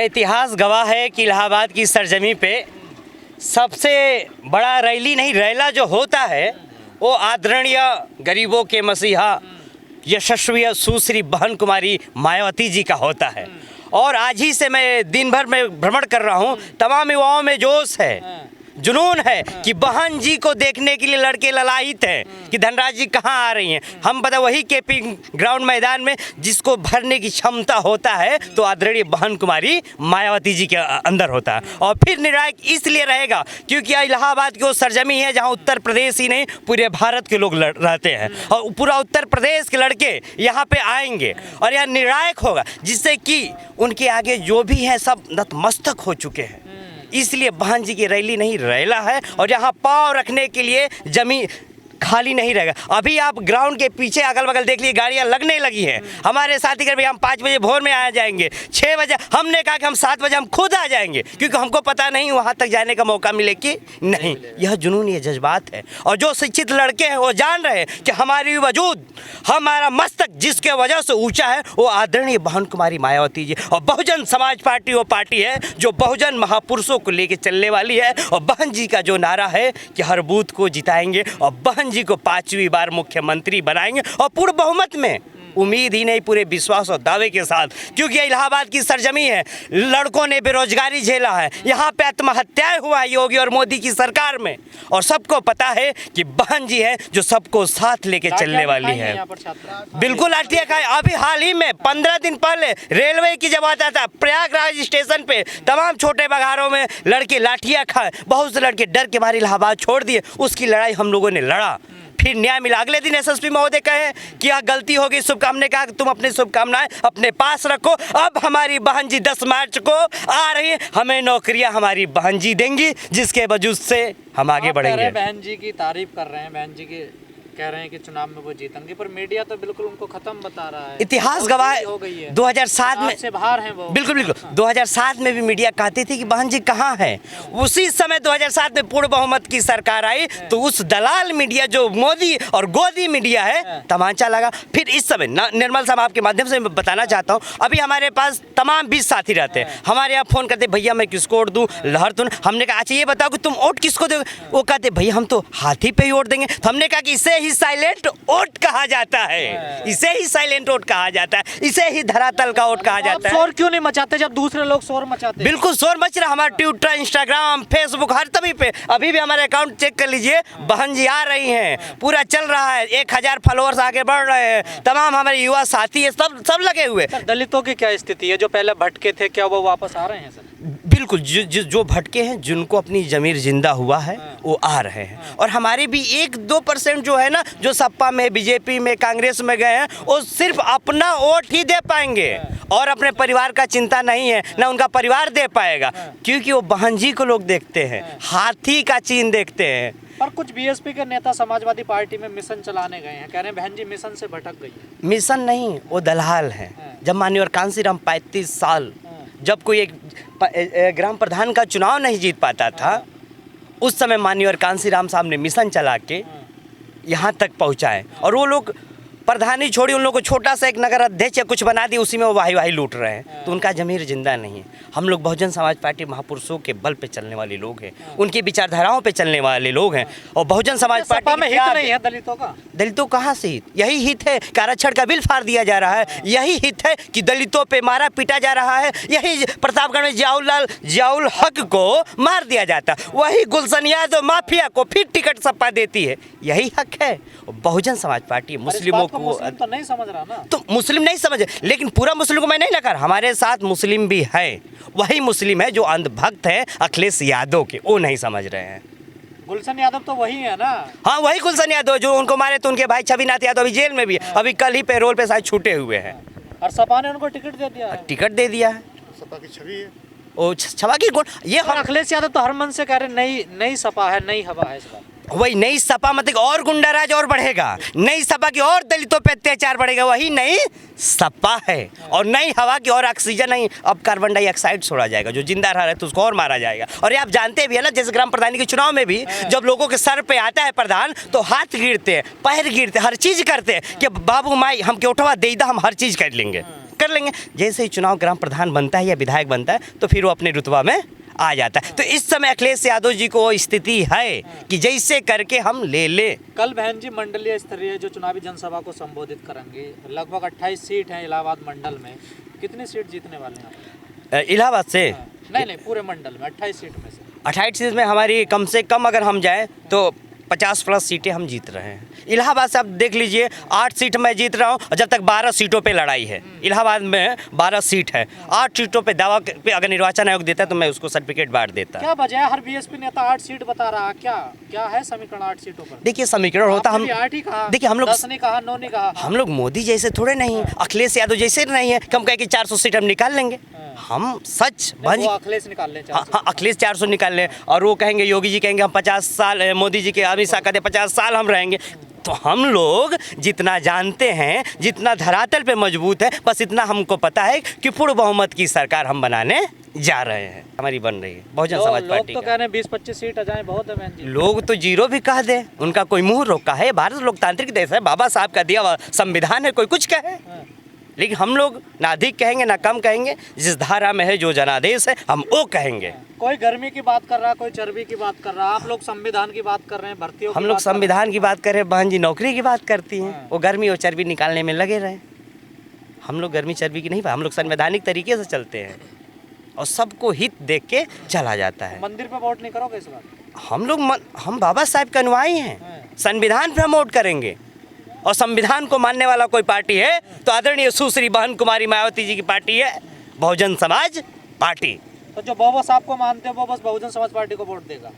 यह इतिहास गवाह है कि इलाहाबाद की सरजमी पे सबसे बड़ा रैली नहीं रैला जो होता है वो आदरणीय गरीबों के मसीहा यशस्वी सुश्री बहन कुमारी मायावती जी का होता है। और आज ही से मैं दिन भर में भ्रमण कर रहा हूँ, तमाम युवाओं में जोश है, जुनून है कि बहन जी को देखने के लिए लड़के ललायित हैं कि धनराज जी कहाँ आ रही हैं। हम पता वही केपी ग्राउंड मैदान में जिसको भरने की क्षमता होता है तो आदरणीय बहन कुमारी मायावती जी के अंदर होता है। और फिर निर्णायक इसलिए रहेगा क्योंकि इलाहाबाद की वो सरजमी है जहाँ उत्तर प्रदेश ही नहीं पूरे भारत के लोग रहते हैं और पूरा उत्तर प्रदेश के लड़के यहाँ पे आएंगे और यह निर्णायक होगा जिससे कि उनके आगे जो भी है सब नतमस्तक हो चुके हैं। इसलिए बहन जी की रैली नहीं रैला है और यहाँ पाँव रखने के लिए जमीन खाली नहीं रहेगा। अभी आप ग्राउंड के पीछे अगल बगल देख लिए गाड़ियाँ लगने लगी हैं। हमारे साथी कर भाई हम 5 बजे भोर में आ जाएंगे, 6 बजे हमने कहा कि हम 7 बजे हम खुद आ जाएंगे क्योंकि हमको पता नहीं वहाँ तक जाने का मौका मिले कि नहीं। यह जुनून ये जज्बात है और जो शिक्षित लड़के हैं वो जान रहे हैं कि हमारी वजूद हमारा मस्तक जिसके वजह से ऊँचा है वो आदरणीय बहन कुमारी मायावती जी। और बहुजन समाज पार्टी वो पार्टी है जो बहुजन महापुरुषों को लेके चलने वाली है और बहन जी का जो नारा है कि हर बूथ को जिताएंगे और बहन जी को 5वीं बार मुख्यमंत्री बनाएंगे और पूर्ण बहुमत में। उम्मीद ही नहीं पूरे विश्वास और दावे के साथ, क्योंकि इलाहाबाद की सरजमी है। लड़कों ने बेरोजगारी झेला है, यहाँ पे आत्महत्याएं हुआ है योगी और मोदी की सरकार में और सबको पता है कि बहन जी है जो सबको साथ लेके चलने वाली है। बिल्कुल लाठियां खाए। अभी हाल ही में 15 दिन पहले रेलवे की जब आता था प्रयागराज स्टेशन पे तमाम छोटे बघारों में लड़के लाठियां खाए, बहुत से लड़के डर के मारे इलाहाबाद छोड़ दिए। उसकी लड़ाई हम लोगों ने लड़ा, फिर न्याय मिला। अगले दिन एसएसपी महोदय कहे कि यह गलती होगी, शुभकामनाएं कहा कि तुम अपनी शुभकामनाएं अपने पास रखो। अब हमारी बहन जी 10 मार्च को आ रही है, हमें नौकरियां हमारी बहन जी देंगी जिसके वजह से हम आगे बढ़ेंगे। बहन जी की तारीफ कर रहे हैं, बहन जी की कह रहे हैं कि चुनाव में वो जीतेंगे, पर मीडिया तो बिल्कुल उनको खत्म बता रहा है। इतिहास गवाह है 2007 में से बाहर हैं वो। बिल्कुल 2007 में भी मीडिया कहती थी कि बहन जी कहाँ है। उसी समय 2007 में पूर्ण बहुमत की सरकार आई तो उस दलाल मीडिया जो मोदी और गोदी मीडिया है तमाचा लगा। फिर इस समय निर्मल साहब आपके माध्यम से मैं बताना चाहता हूँ, अभी हमारे पास तमाम 20 साथी रहते हैं, हमारे यहाँ फ़ोन करते भैया मैं किसको वोट दूँ, लहर तुम। हमने कहा अच्छा ये बताओ कि तुम वोट किसको दोगे। वो कहते भैया हम तो हाथी पे ही वोट देंगे। तो हमने कहा कि इसे ही साइलेंट वोट कहा जाता है, इसे ही साइलेंट वोट कहा जाता है, इसे ही धरातल का वोट कहा जाता है। शोर क्यों नहीं मचाते जब दूसरे लोग शोर मचाते हैं? बिल्कुल शोर मच रहा है हमारा ट्विटर, इंस्टाग्राम, फेसबुक हर तभी पे। अभी भी हमारे अकाउंट चेक कर लीजिए, बहन जी आ रही हैं, पूरा चल रहा है, 1000 फॉलोअर्स आगे बढ़ रहे हैं, तमाम हमारे युवा साथी है, सब लगे हुए। दलितों की क्या स्थिति है? जो पहले भटके थे क्या वो वापस आ रहे हैं सर? बिल्कुल जो भटके हैं जिनको अपनी जमीर जिंदा हुआ है वो आ रहे हैं। और हमारे भी 1-2% जो है ना जो सपा में, बीजेपी में, कांग्रेस में गए हैं वो सिर्फ अपना वोट ही दे पाएंगे और अपने परिवार का चिंता नहीं है, ना उनका परिवार दे पाएगा क्योंकि वो बहन जी को लोग देखते हैं, हाथी का चिन्ह देखते हैं। और कुछ बीएसपी के नेता समाजवादी पार्टी में मिशन चलाने गए हैं, कह रहे हैं बहन जी मिशन से भटक गई है। मिशन नहीं, वो दलाल है। जब माननीय कांसीराम 35 साल जब कोई एक ग्राम प्रधान का चुनाव नहीं जीत पाता था उस समय माननीय कांसीराम साहब ने मिशन चला के यहाँ तक पहुँचाए और वो लोग प्रधानी छोड़ी, उन लोगों को छोटा सा एक नगर अध्यक्ष या कुछ बना दी, उसी में वो वाही लूट रहे हैं। तो उनका जमीर जिंदा नहीं है। हम लोग बहुजन समाज पार्टी महापुरुषों के बल पे चलने वाले लोग हैं, उनकी विचारधाराओं पे चलने वाले लोग हैं। और बहुजन समाज पार्टी में हित नहीं है दलितों का। दलितों कहाँ से हित? यही हित है कि आरक्षण का बिल फाड़ दिया जा रहा है, यही हित है कि दलितों पे मारा पीटा जा रहा है, यही प्रतापगढ़ में जियाउल हक को मार दिया जाता, वही गुलशन यादव माफिया को फिर टिकट सपा देती है, यही हक है। बहुजन समाज पार्टी मुस्लिमों को तो नहीं समझ रहा ना, तो मुस्लिम नहीं समझे, लेकिन पूरा मुस्लिम को मैं नहीं लगा, हमारे साथ मुस्लिम भी है, वही मुस्लिम है जो अंधभक्त है अखिलेश यादव के, वो नहीं समझ रहे हैं। गुलशन यादव तो वही है ना? हाँ वही गुलशन यादव जो उनको मारे तो उनके भाई छविनाथ यादव अभी जेल में भी है, अभी कल ही पैरोल पे शायद छूटे हुए हैं। और सपा ने उनको टिकट दे दिया है। टिकट दे दिया है, सपा की छवि है ओ छवा की ये अखिलेश यादव तो हर मन से कह रहे नई सपा है, नई हवा है इस बार। वही नई सपा मतलब और गुंडाराज और बढ़ेगा, नई सपा की और दलितों पे अत्याचार बढ़ेगा, वही नई सपा है। और नई हवा की और ऑक्सीजन नहीं, अब कार्बन डाइऑक्साइड छोड़ा जाएगा, जो जिंदा रह रहा है तो उसको और मारा जाएगा। और ये आप जानते भी है ना, जैसे ग्राम प्रधानी के चुनाव में भी जब लोगों के सर पे आता है प्रधान तो हाथ गिरते हैं, पैर गिरते, हर चीज करते हैं कि बाबू माई हम के उठवा दे दा, हम हर चीज कर लेंगे। कर लेंगे। जैसे ही चुनाव ग्राम प्रधान बनता है या विधायक बनता है तो फिर वो अपने रुतबा में आ जाता है। तो इस समय अखिलेश यादव जी को स्थिति है कि जैसे करके हम ले ले। कल बहन जी मंडलीय स्तरीय जो चुनावी जनसभा को संबोधित करेंगे, लगभग 28 सीट हैं इलाहाबाद मंडल में, कितनी सीट जीतने वाले हैं आप? इलाहाबाद से नहीं, पूरे मंडल में 28 सीट में से 28 सीट में हमारी कम से कम अगर हम जाएं तो 50+ सीटें हम जीत रहे हैं। इलाहाबाद से आप देख लीजिए 8 सीट मैं जीत रहा हूँ और जब तक 12 सीटों पे लड़ाई है। इलाहाबाद में 12 सीट है, 8 सीटों पे दावा पे अगर निर्वाचन आयोग देता है तो मैं उसको सर्टिफिकेट बांट देता। क्या वजह है? हर बीएसपी नेता 8 सीट बता रहा है, क्या है समीकरण 8 सीटों पर? देखिए समीकरण होता हम 8 ही कहा, देखिए हम लोग 10 नहीं कहा, 9 नहीं कहा। हम लोग मोदी जैसे थोड़े नहीं, अखिलेश यादव जैसे नहीं है कम कह के 400 सीट हम निकाल लेंगे। हम सच वो अखिलेश निकाल लें, हाँ अखिलेश 400 निकाल लें और वो कहेंगे, योगी जी कहेंगे हम 50 साल, मोदी जी के अमित शाह कहते 50 साल हम रहेंगे। तो हम लोग जितना जानते हैं, जितना धरातल पे मजबूत है, बस इतना हमको पता है कि पूर्ण बहुमत की सरकार हम बनाने जा रहे हैं, हमारी बन रही है बहुजन समाज पार्टी। लोग तो कह रहे हैं 20-25 सीट आ जाए बहुत है बहन जी। लोग तो जीरो भी कह दे, उनका कोई मुंह रोका है। भारत लोकतांत्रिक देश है, बाबा साहब का दिया हुआ संविधान है, कोई कुछ कहे। लेकिन हम लोग ना अधिक कहेंगे ना कम कहेंगे, जिस धारा में है जो जनादेश है हम वो कहेंगे। कोई गर्मी की बात कर रहा है, कोई चर्बी की बात कर रहा है, आप लोग संविधान की बात कर रहे हैं, भर्तियों हम लोग संविधान की बात कर रहे हैं, बहन जी नौकरी की बात करती हैं, वो गर्मी और चर्बी निकालने में लगे रहे। हम लोग गर्मी चर्बी की नहीं, हम लोग संवैधानिक तरीके से चलते हैं और सबको हित देख के चला जाता है। मंदिर पे वोट नहीं करोगे इस बार? हम बाबा साहब के अनुयायी हैं, संविधान पे हम वोट करेंगे और संविधान को मानने वाला कोई पार्टी है तो आदरणीय सुश्री बहन कुमारी मायावती जी की पार्टी है बहुजन समाज पार्टी। तो जो बाबा साहब को मानते हैं वो बस बहुजन समाज पार्टी को वोट देगा?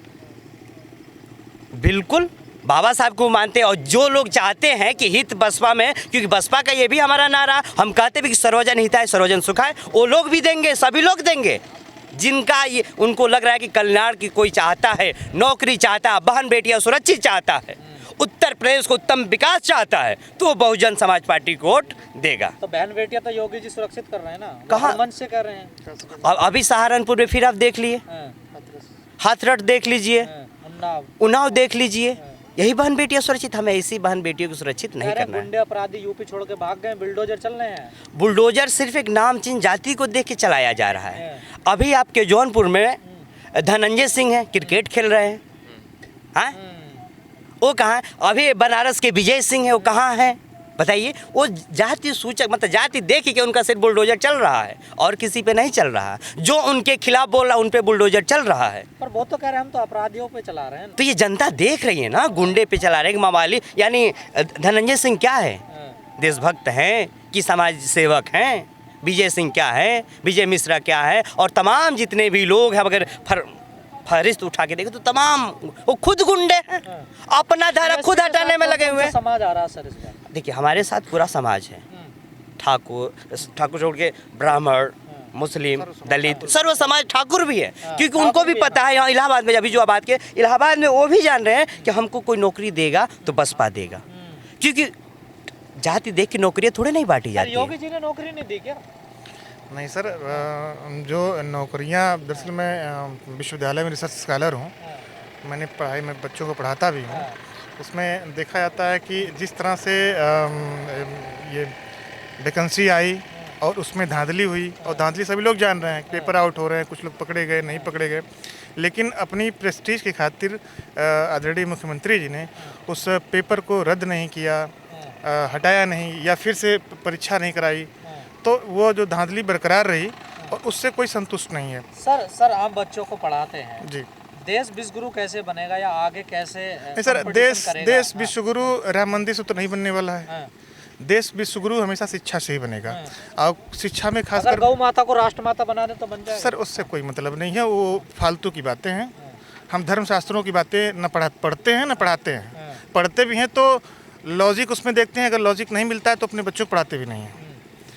बिल्कुल बाबा साहब को मानते हैं और जो लोग चाहते हैं कि हित बसपा में, क्योंकि बसपा का ये भी हमारा नारा, हम कहते भी कि सर्वजन हिताय सर्वजन सुखाय, वो लोग भी देंगे, सभी लोग देंगे। जिनका ये उनको लग रहा है कि कल्याण की कोई चाहता है, नौकरी चाहता है, बहन बेटियां सुरक्षित चाहता है, उत्तर प्रदेश को उत्तम विकास चाहता है, तो वो बहुजन समाज पार्टी को वोट देगा। तो बहन बेटियां तो योगी जी सुरक्षित कर रहे हैं ना, कहाँ? मंच से कर रहे हैं। अब अभी सहारनपुर में फिर आप देख लिए, हाथरस देख लीजिए, उन्नाव देख लीजिए, यही बहन बेटियां सुरक्षित। हमें ऐसी बहन बेटियों को सुरक्षित नहीं करना है। गुंडे अपराधी यूपी छोड़ के भाग गए, बुलडोजर चल रहे हैं। बुलडोजर सिर्फ एक नाम चिन्ह जाति को देख के चलाया जा रहा है। अभी आपके जौनपुर में धनंजय सिंह है, क्रिकेट खेल रहे हैं, हाँ वो कहाँ है? अभी बनारस के विजय सिंह है, वो कहाँ है बताइए? वो जाति सूचक, मतलब जाति देख के उनका सिर्फ बुलडोजर चल रहा है और किसी पे नहीं चल रहा। जो उनके खिलाफ बोल रहा है उन पे बुलडोजर चल रहा है। पर वो तो कह रहे हैं हम तो अपराधियों पे चला रहे हैं। तो ये जनता देख रही है ना, गुंडे पे चला रहे हैं मावाली। यानी धनंजय सिंह क्या है? देशभक्त हैं कि समाज सेवक हैं? विजय सिंह क्या है? विजय मिश्रा क्या है? और तमाम जितने भी लोग हैं, अगर फहरिस्त उठा के देखे तो तमाम वो खुद गुंडे हैं, अपना धारा खुद हटाने में लगे हुए हैं। समाज आ रहा है सर इस बार? देखिए हमारे साथ पूरा समाज है, ठाकुर छोड़ के ब्राह्मण, मुस्लिम, दलित, सर्व समाज, ठाकुर भी है, क्योंकि उनको भी पता है। यहाँ इलाहाबाद में, अभी जो बात के इलाहाबाद में, वो भी जान रहे हैं कि हमको कोई नौकरी देगा तो बसपा देगा, क्योंकि जाति देख के नौकरियाँ थोड़े नहीं बांटी जाती। योगी जी ने नौकरी नहीं दी क्या? नहीं सर, जो नौकरियां, दरअसल मैं विश्वविद्यालय में रिसर्च स्कॉलर हूँ, मैंने पढ़ाई में बच्चों को पढ़ाता भी हूँ। उसमें देखा जाता है कि जिस तरह से ये वैकेंसी आई और उसमें धांधली हुई, और धांधली सभी लोग जान रहे हैं, पेपर आउट हो रहे हैं, कुछ लोग पकड़े गए, नहीं पकड़े गए, लेकिन अपनी प्रेस्टीज की खातिर आदरणीय मुख्यमंत्री जी ने उस पेपर को रद्द नहीं किया, हटाया नहीं या फिर से परीक्षा नहीं कराई, तो वो जो धांधली बरकरार रही और उससे कोई संतुष्ट नहीं है। सर आम बच्चों को पढ़ाते हैं जी, देश विश्वगुरु कैसे बनेगा या आगे कैसे? नहीं सर, देश विश्वगुरु राम मंदिर से तो नहीं बनने वाला है। देश विश्वगुरु हमेशा शिक्षा से ही बनेगा, और शिक्षा में खासकर गौ माता को राष्ट्रमाता बना दे तो बन जाएगा। सर उससे कोई मतलब नहीं है, वो फालतू की बातें हैं। हम धर्मशास्त्रों की बातें न पढ़ते हैं न पढ़ाते हैं। पढ़ते भी हैं तो लॉजिक उसमें देखते हैं, अगर लॉजिक नहीं मिलता है तो अपने बच्चों को पढ़ाते भी नहीं हैं।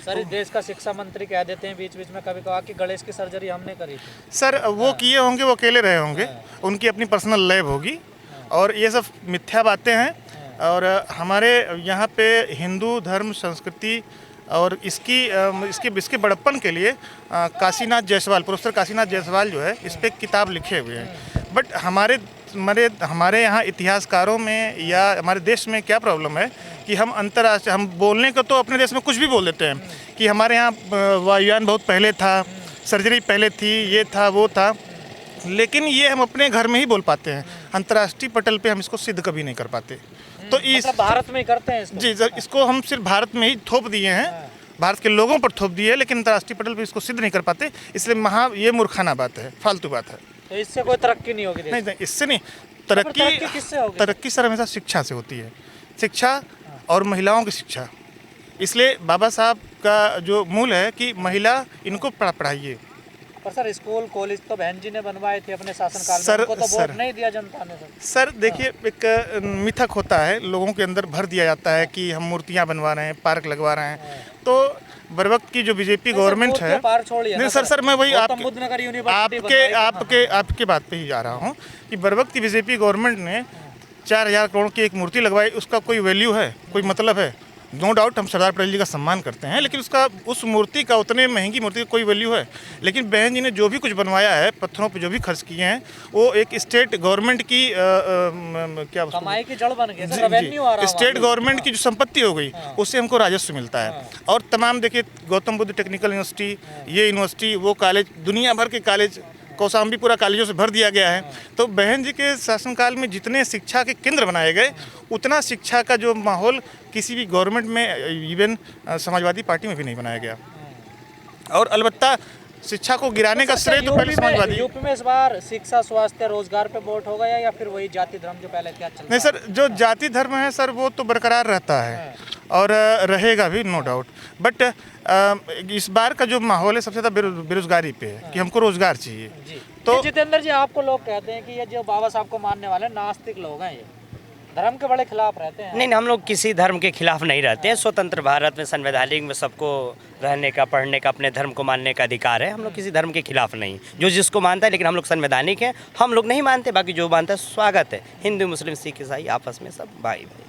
सर इस देश का शिक्षा मंत्री कह देते हैं बीच बीच में कभी कहा कि गणेश की सर्जरी हमने करी थी। सर वो किए होंगे, वो अकेले रहे होंगे, उनकी अपनी पर्सनल लैब होगी, और ये सब मिथ्या बातें हैं। और हमारे यहाँ पे हिंदू धर्म संस्कृति और इसके बड़प्पन के लिए काशीनाथ जायसवाल, प्रोफेसर काशीनाथ जायसवाल जो है, इस पर किताब लिखे हुए हैं। बट हमारे यहाँ इतिहासकारों में या हमारे देश में क्या प्रॉब्लम है कि हम अंतर्राष्ट्रीय, हम बोलने को तो अपने देश में कुछ भी बोल देते हैं कि हमारे यहाँ वायुयान बहुत पहले था, सर्जरी पहले थी, ये था वो था, लेकिन ये हम अपने घर में ही बोल पाते हैं, अंतर्राष्ट्रीय पटल पे हम इसको सिद्ध कभी नहीं कर पाते। तो इस मतलब भारत में ही करते हैं इसको? जी इसको हम सिर्फ भारत में ही थोप दिए हैं, भारत के लोगों पर थोप दिए हैं, लेकिन अंतर्राष्ट्रीय पटल पे इसको सिद्ध नहीं कर पाते, इसलिए ये मूर्खाना बात है, फालतू बात है। तो इससे कोई तरक्की नहीं होगी देश नहीं, इससे नहीं, तरक्की किससे होगी? तरक्की सर हमेशा शिक्षा से होती है, शिक्षा और महिलाओं की शिक्षा। इसलिए बाबा साहब का जो मूल है कि महिला इनको पढ़ाइए। पर सर स्कूल कॉलेज तो बहन जी ने बनवाए थे अपने शासनकाल में, सर, उनको तो सर, वोट नहीं दिया जनता ने सर देखिए, एक मिथक होता है, लोगों के अंदर भर दिया जाता है कि हम मूर्तियां बनवा रहे हैं, पार्क लगवा रहे हैं। तो बर वक्त की जो बीजेपी गवर्नमेंट है, नहीं सर मैं वही आपके बात पे ही जा रहा हूँ कि बर वक्त की बीजेपी गवर्नमेंट ने 4,000 करोड़ की एक मूर्ति लगवाई, उसका कोई वैल्यू है, कोई मतलब है? नो डाउट हम सरदार पटेल जी का सम्मान करते हैं, लेकिन उस मूर्ति का, उतने महंगी मूर्ति का कोई वैल्यू है? लेकिन बहन जी ने जो भी कुछ बनवाया है, पत्थरों पे जो भी खर्च किए हैं, वो एक स्टेट गवर्नमेंट की क्या कमाई की जड़ बन गई, रेवेन्यू आ रहा है, स्टेट गवर्नमेंट की जो संपत्ति हो गई, उससे हमको राजस्व मिलता है। और तमाम देखिए, गौतम बुद्ध टेक्निकल यूनिवर्सिटी, ये यूनिवर्सिटी, वो कॉलेज, दुनिया भर के कॉलेज, कौशाम्बी पूरा कॉलेजों से भर दिया गया है। तो बहन जी के शासनकाल में जितने शिक्षा के केंद्र बनाए गए, उतना शिक्षा का जो माहौल किसी भी गवर्नमेंट में, इवन समाजवादी पार्टी में भी नहीं बनाया गया। और अलबत्ता शिक्षा को गिराने का श्रेय तो पहले समाजवादी। यूपी में इस बार शिक्षा, स्वास्थ्य, रोजगार पे वोट होगा या फिर वही जाति धर्म जो पहले क्या चल रहा है? नहीं सर, जो जाति धर्म है सर, वो तो बरकरार रहता है और रहेगा भी, नो डाउट। बट इस बार का जो माहौल है सबसे ज़्यादा बेरोजगारी पे है कि हमको रोजगार चाहिए। तो जितेंद्र जी, आपको लोग कहते हैं कि ये जो बाबा साहब को मानने वाले नास्तिक लोग हैं, ये धर्म के बड़े खिलाफ रहते हैं। नहीं, हम लोग किसी धर्म के खिलाफ नहीं रहते हैं। स्वतंत्र भारत में, संवैधानिक में सबको रहने का, पढ़ने का, अपने धर्म को मानने का अधिकार है। हम लोग किसी धर्म के खिलाफ नहीं, जो जिसको मानता है, लेकिन हम लोग संवैधानिक हैं, हम लोग नहीं मानते। बाकी जो मानता है स्वागत है। हिंदू, मुस्लिम, सिख, ईसाई आपस में सब भाई भाई।